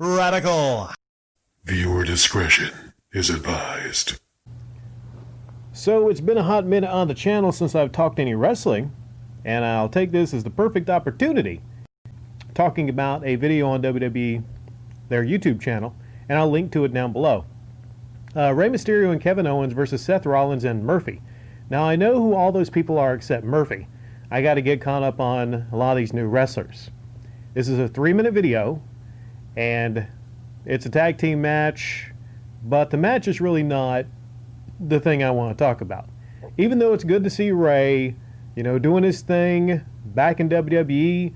Radical. Viewer discretion is advised. So it's been a hot minute on the channel since I've talked any wrestling, and I'll take this as the perfect opportunity talking about a video on WWE, their YouTube channel, and I'll link to it down below. Rey Mysterio and Kevin Owens versus Seth Rollins and Murphy. Now I know who all those people are except Murphy. I got to get caught up on a lot of these new wrestlers. This is a 3-minute video, and it's a tag team match, but the match is really not the thing I want to talk about. Even though it's good to see Rey, doing his thing back in WWE,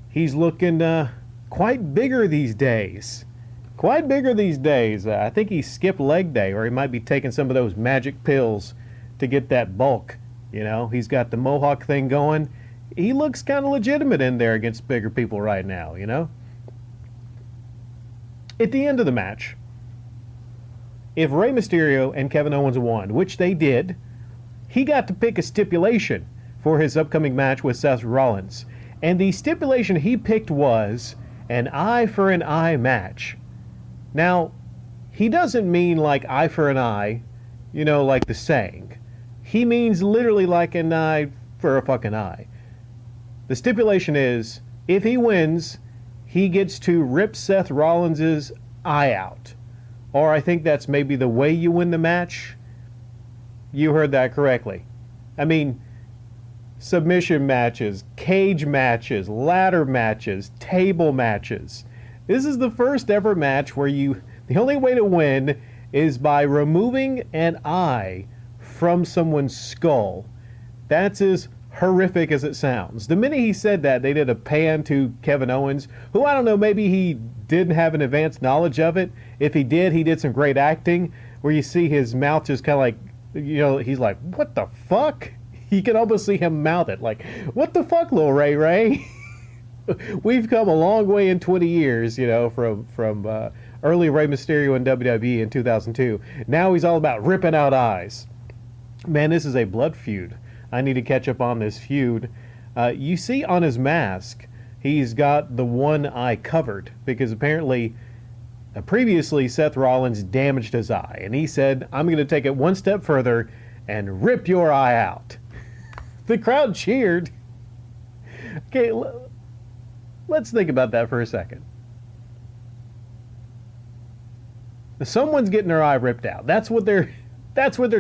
he's looking quite bigger these days. I think he skipped leg day, or he might be taking some of those magic pills to get that bulk. He's got the mohawk thing going. He looks kind of legitimate in there against bigger people right now, At the end of the match, if Rey Mysterio and Kevin Owens won, which they did, he got to pick a stipulation for his upcoming match with Seth Rollins. And the stipulation he picked was an eye for an eye match. Now, he doesn't mean like eye for an eye, like the saying. He means literally like an eye for a fucking eye. The stipulation is, if he wins, he gets to rip Seth Rollins' eye out. Or I think that's maybe the way you win the match. You heard that correctly. I mean, submission matches, cage matches, ladder matches, table matches. This is the first ever match where the only way to win is by removing an eye from someone's skull. That's as horrific as it sounds. The minute he said that, they did a pan to Kevin Owens, who, I don't know, maybe he didn't have an advanced knowledge of it. If he did, he did some great acting, where you see his mouth just kind of like, he's like, what the fuck? You can almost see him mouth it, like, what the fuck, little Ray? We've come a long way in 20 years, from early Rey Mysterio in WWE in 2002. Now he's all about ripping out eyes. Man, this is a blood feud. I need to catch up on this feud. You see on his mask, he's got the one eye covered because apparently previously Seth Rollins damaged his eye, and he said, I'm going to take it one step further and rip your eye out. The crowd cheered. Okay, let's think about that for a second. Someone's getting their eye ripped out. That's what they're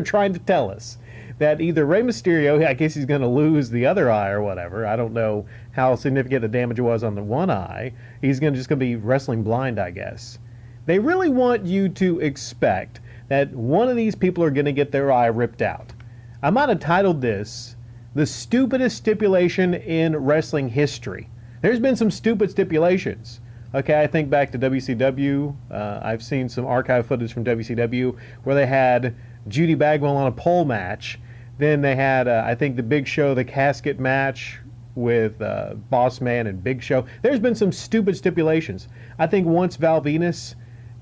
trying to tell us. That either Rey Mysterio, I guess he's going to lose the other eye or whatever. I don't know how significant the damage was on the one eye. He's just going to be wrestling blind, I guess. They really want you to expect that one of these people are going to get their eye ripped out. I might have titled this, The Stupidest Stipulation in Wrestling History. There's been some stupid stipulations. Okay, I think back to WCW. I've seen some archive footage from WCW where they had Judy Bagwell on a pole match. Then they had, I think, the Big Show, the casket match with Boss Man and Big Show. There's been some stupid stipulations. I think once Val Venus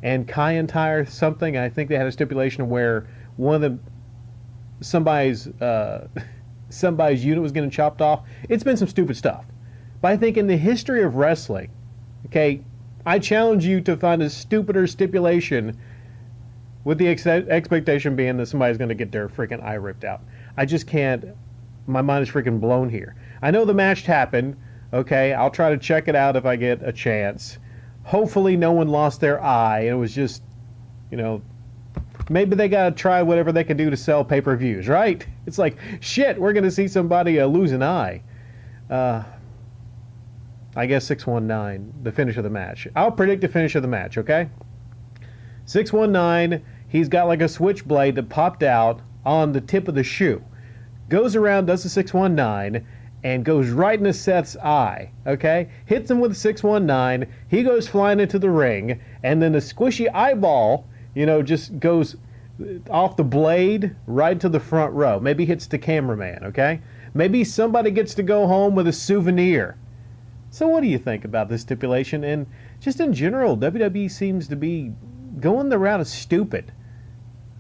and Kyantyre something, I think they had a stipulation where somebody's unit was getting chopped off. It's been some stupid stuff. But I think in the history of wrestling, okay, I challenge you to find a stupider stipulation with the expectation being that somebody's going to get their freaking eye ripped out. I just can't. My mind is freaking blown here. I know the match happened. Okay, I'll try to check it out if I get a chance. Hopefully no one lost their eye. It was just, maybe they got to try whatever they can do to sell pay-per-views, right? It's like, shit, we're going to see somebody lose an eye. I guess 619, the finish of the match. I'll predict the finish of the match, okay? 619, he's got like a switchblade that popped out on the tip of the shoe. Goes around, does the 619, and goes right into Seth's eye, okay? Hits him with the 619, he goes flying into the ring, and then the squishy eyeball, just goes off the blade right to the front row. Maybe hits the cameraman, okay? Maybe somebody gets to go home with a souvenir. So what do you think about this stipulation? And just in general, WWE seems to be going the route of stupid.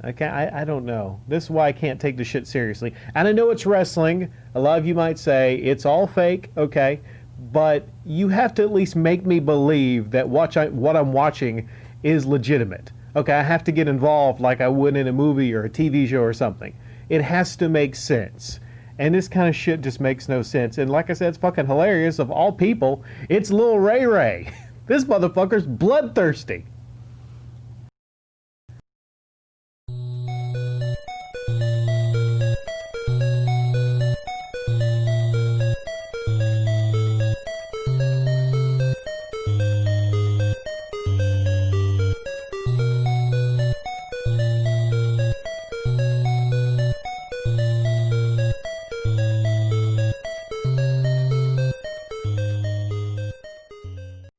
Okay, I don't know. This is why I can't take this shit seriously. And I know it's wrestling. A lot of you might say it's all fake, okay? but you have to at least make me believe that what I'm watching is legitimate. Okay, I have to get involved like I would in a movie or a TV show or something. It has to make sense. And this kind of shit just makes no sense. And like I said, it's fucking hilarious. Of all people, it's Lil Ray Ray. This motherfucker's bloodthirsty.